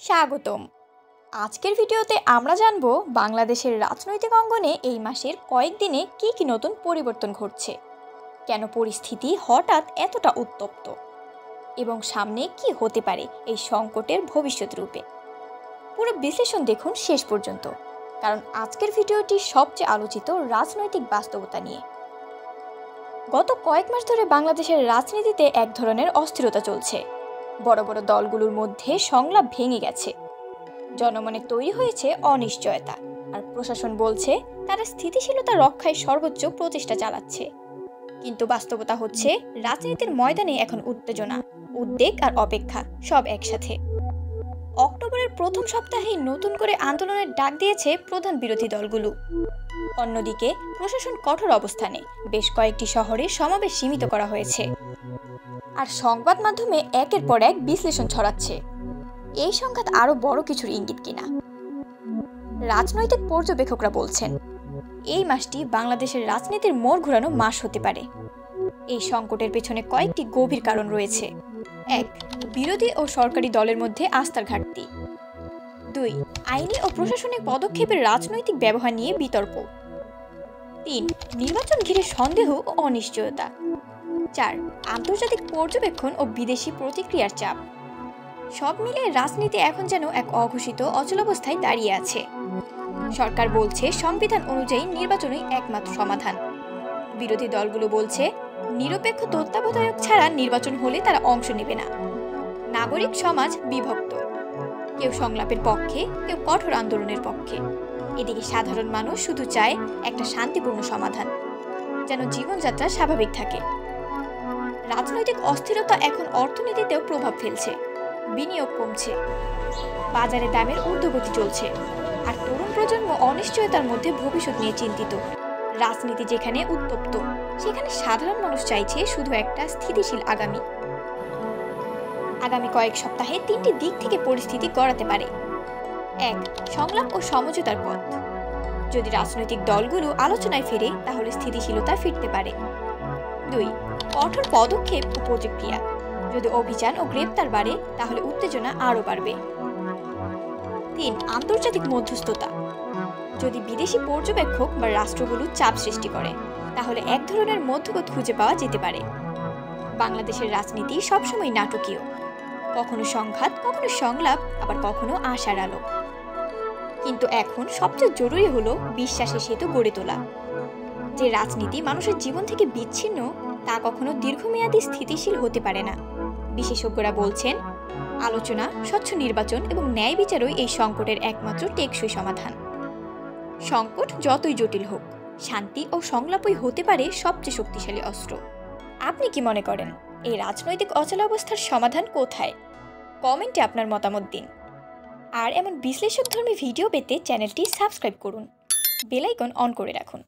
স্বাগতম। আজকের ভিডিওতে আমরা জানব বাংলাদেশের রাজনৈতিক অঙ্গনে এই মাসের কয়েকদিনে কি নতুন পরিবর্তন ঘটছে, কেন পরিস্থিতি হঠাৎ এতটা উত্তপ্ত এবং সামনে কি হতে পারে এই সংকটের ভবিষ্যৎ রূপে। পুরো বিশ্লেষণ দেখুন শেষ পর্যন্ত, কারণ আজকের ভিডিওটি সবচেয়ে আলোচিত রাজনৈতিক বাস্তবতা নিয়ে। গত কয়েক মাস ধরে বাংলাদেশের রাজনীতিতে এক ধরনের অস্থিরতা চলছে। বড় বড় দলগুলোর মধ্যে সংলাপ ভেঙে গেছে, জনমনে তৈরি হয়েছে অনিশ্চয়তা, আর প্রশাসন বলছে তারা স্থিতিশীলতা রক্ষায় সর্বোচ্চ প্রচেষ্টা চালাচ্ছে। কিন্তু বাস্তবতা হচ্ছে রাজনীতির ময়দানে এখন উত্তেজনা, উদ্বেগ আর অপেক্ষা সব একসাথে। অক্টোবরের প্রথম সপ্তাহেই নতুন করে আন্দোলনের ডাক দিয়েছে প্রধান বিরোধী দলগুলো। অন্যদিকে প্রশাসন কঠোর অবস্থানে, বেশ কয়েকটি শহরে সমাবেশ সীমিত করা হয়েছে। আর সংবাদ মাধ্যমে একের পর এক বিশ্লেষণ ছড়াচ্ছে এই সংঘাত আরো বড় কিছুর ইঙ্গিত কিনা। রাজনৈতিক পর্যবেক্ষকরা বলছেন এই মাসটি বাংলাদেশের রাজনীতির মোড় ঘোরানো মাস হতে পারে। এই সংকটের পেছনে কয়েকটি গভীর কারণ রয়েছে। ১. বিরোধী ও সরকারি দলের মধ্যে আস্থার ঘাটতি। ২. আইনি ও প্রশাসনিক পদক্ষেপের রাজনৈতিক ব্যবহার নিয়ে বিতর্ক। ৩. নির্বাচন ঘিরে সন্দেহ ও অনিশ্চয়তা। ৪. আন্তর্জাতিক পর্যবেক্ষণ ও বিদেশি প্রতিক্রিয়ার চাপ। সব মিলিয়ে রাজনীতি এখন যেন এক অঘোষিত অচলাবস্থায় দাঁড়িয়ে আছে। সরকার বলছে সংবিধান অনুযায়ী নির্বাচনই একমাত্র সমাধান। বিরোধী দলগুলো বলছে নিরপেক্ষ তত্ত্বাবধায়ক ছাড়া নির্বাচন হলে তারা অংশ নেবে না। নাগরিক সমাজ বিভক্ত, কেউ সংলাপের পক্ষে, কেউ কঠোর আন্দোলনের পক্ষে। এদিকে সাধারণ মানুষ শুধু চায় একটা শান্তিপূর্ণ সমাধান, যেন জীবনযাত্রা স্বাভাবিক থাকে। রাজনৈতিক অস্থিরতা এখন অর্থনীতিতেও প্রভাব ফেলছে। বিনিয়োগ কমছে, বাজারে দামের ঊর্ধ্বগতি চলছে, আর তরুণ প্রজন্ম অনিশ্চয়তার মধ্যে ভবিষ্যৎ নিয়ে চিন্তিত। রাজনীতি যেখানে উত্তপ্ত, সেখানে সাধারণ মানুষ চাইছে শুধু একটা স্থিতিশীল আগামী কয়েক সপ্তাহে 3টি দিক থেকে পরিস্থিতি গড়াতে পারে। ১. সংলাপ ও সমঝোতার পথ। যদি রাজনৈতিক দলগুলো আলোচনায় ফেরে তাহলে স্থিতিশীলতা ফিরতে পারে। ২. কঠোর পদক্ষেপ ও প্রতিক্রিয়া। যদি অভিযান ও গ্রেপ্তার বাড়ে তাহলে উত্তেজনা আরও বাড়বে। ৩. আন্তর্জাতিক মধ্যস্থতা। যদি বিদেশি পর্যবেক্ষক বা রাষ্ট্রগুলো চাপ সৃষ্টি করে তাহলে এক ধরনের মধ্যপথ খুঁজে পাওয়া যেতে পারে। বাংলাদেশের রাজনীতি সবসময় নাটকীয়, কখনো সংঘাত, কখনো সংলাপ, আবার কখনো আশার আলো। কিন্তু এখন সবচেয়ে জরুরি হলো বিশ্বাসের সেতু গড়ে তোলা। যে রাজনীতি মানুষের জীবন থেকে বিচ্ছিন্ন তা কখনো দীর্ঘমেয়াদী স্থিতিশীল হতে পারে না। বিশেষজ্ঞরা বলছেন আলোচনা, স্বচ্ছ নির্বাচন এবং ন্যায় বিচারই এই সংকটের একমাত্র টেকসই সমাধান। সংকট যতই জটিল হোক, শান্তি ও সংলাপই হতে পারে সবচেয়ে শক্তিশালী অস্ত্র। আপনি কি মনে করেন এই রাজনৈতিক অচলাবস্থার সমাধান কোথায়? কমেন্টে আপনার মতামত দিন। আর এমন বিশ্লেষকধর্মী ভিডিও পেতে চ্যানেলটি সাবস্ক্রাইব করুন, বেল আইকন অন করে রাখুন।